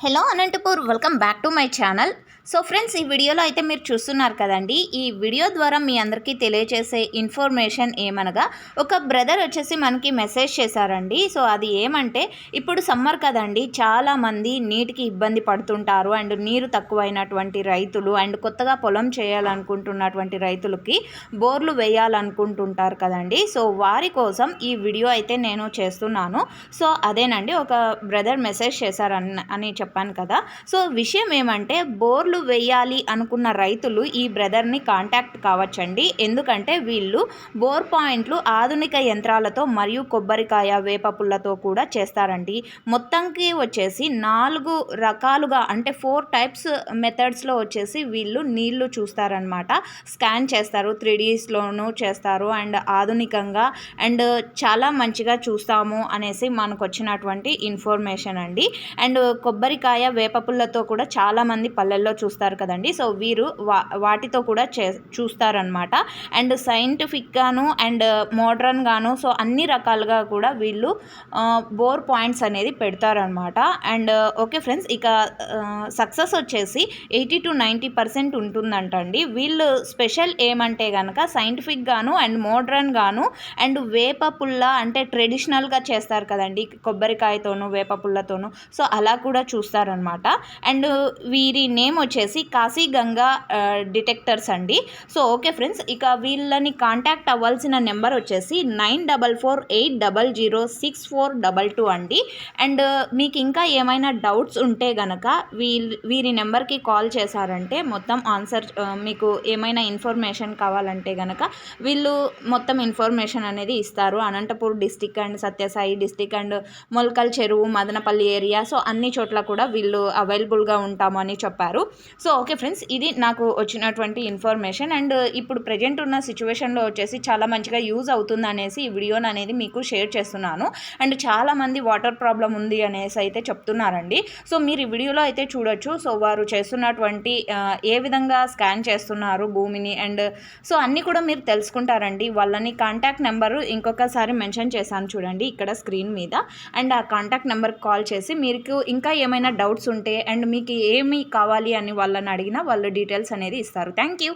Hello Anantapur, welcome back to my channel. So friends, ఈ వీడియోలో అయితే మీరు చూస్తున్నారు కదండి. ఈ వీడియో ద్వారా మీ అందరికీ తెలియజేసే ఇన్ఫర్మేషన్ ఏమనగా, ఒక బ్రదర్ వచ్చేసి మనకి మెసేజ్ చేశారండి. సో అది ఏమంటే, ఇప్పుడు సమ్మర్ కదండి, చాలామంది నీటికి ఇబ్బంది పడుతుంటారు. అండ్ నీరు తక్కువైనటువంటి రైతులు అండ్ కొత్తగా పొలం చేయాలనుకుంటున్నటువంటి రైతులకి బోర్లు వేయాలనుకుంటుంటారు కదండి. సో వారి కోసం ఈ వీడియో అయితే నేను చేస్తున్నాను. సో అదేనండి, ఒక బ్రదర్ మెసేజ్ చేశారని చెప్పాను కదా. సో విషయం ఏమంటే, బోర్లు వేయాలి అనుకున్న రైతులు ఈ బ్రదర్ని కాంటాక్ట్ కావచ్చండి. ఎందుకంటే వీళ్ళు బోర్ పాయింట్లు ఆధునిక యంత్రాలతో మరియు కొబ్బరికాయ, వేప పుల్లతో కూడా చేస్తారండి. మొత్తంకి వచ్చేసి 4 రకాలుగా, అంటే 4 టైప్స్ మెథడ్స్లో వచ్చేసి వీళ్ళు నీళ్లు చూస్తారనమాట. స్కాన్ చేస్తారు, 3Dస్లోనూ చేస్తారు అండ్ ఆధునికంగా అండ్ చాలా మంచిగా చూస్తాము అనేసి మనకు వచ్చినటువంటి ఇన్ఫర్మేషన్ అండి. అండ్ కొబ్బరికాయ, వేపపుల్లతో కూడా చాలామంది పల్లెల్లో చూస్తారు కదండి. సో వీరు వాటితో కూడా చూస్తారనమాట. అండ్ సైంటిఫిక్గాను అండ్ మోడ్రన్గాను, సో అన్ని రకాలుగా కూడా వీళ్ళు బోర్ పాయింట్స్ అనేది పెడతారనమాట. అండ్ ఓకే ఫ్రెండ్స్, ఇక సక్సెస్ వచ్చేసి 80-90% ఉంటుందంటండి. వీళ్ళు స్పెషల్ ఏమంటే కనుక, సైంటిఫిక్గాను అండ్ మోడ్రన్గాను అండ్ వేప పుల్ల అంటే ట్రెడిషనల్గా చేస్తారు కదండి, కొబ్బరికాయతోనూ వేప పుల్లతోనూ. సో అలా కూడా చూస్తారనమాట. అండ్ వీరి నేమ్ వచ్చేసి కాశీగంగా డిటెక్టర్స్ అండి. సో ఓకే ఫ్రెండ్స్, ఇక వీళ్ళని కాంటాక్ట్ అవ్వాల్సిన నెంబర్ వచ్చేసి 9448006422 అండి. అండ్ మీకు ఇంకా ఏమైనా డౌట్స్ ఉంటే గనక వీరి నెంబర్కి కాల్ చేశారంటే మొత్తం ఆన్సర్, మీకు ఏమైనా ఇన్ఫర్మేషన్ కావాలంటే గనక వీళ్ళు మొత్తం ఇన్ఫర్మేషన్ అనేది ఇస్తారు. Anantapur district and Sathya Sai district and Molakalacheruvu, Madanapalle area, so అన్ని చోట్ల కూడా వీళ్ళు అవైలబుల్గా ఉంటాము అని చెప్పారు. సో ఓకే ఫ్రెండ్స్, ఇది నాకు వచ్చినటువంటి ఇన్ఫర్మేషన్. అండ్ ఇప్పుడు ప్రజెంట్ ఉన్న సిచ్యువేషన్లో వచ్చేసి చాలా మంచిగా యూజ్ అవుతుంది అనేసి ఈ వీడియోని అనేది మీకు షేర్ చేస్తున్నాను. అండ్ చాలామంది వాటర్ ప్రాబ్లం ఉంది అనేసి అయితే చెప్తున్నారండి. సో మీరు ఈ వీడియోలో అయితే చూడొచ్చు. సో వారు చేస్తున్నటువంటి ఏ విధంగా స్కాన్ చేస్తున్నారు భూమిని, అండ్ సో అన్నీ కూడా మీరు తెలుసుకుంటారండి. వాళ్ళని కాంటాక్ట్ నెంబరు ఇంకొకసారి మెన్షన్ చేశాను చూడండి ఇక్కడ స్క్రీన్ మీద. అండ్ ఆ కాంటాక్ట్ నెంబర్కి కాల్ చేసి మీకు ఇంకా ఏమైనా డౌట్స్ ఉంటే అండ్ మీకు ఏమి కావాలి అని వాళ్ళని అడిగినా వాళ్ళు డీటెయిల్స్ అనేది ఇస్తారు. Thank you.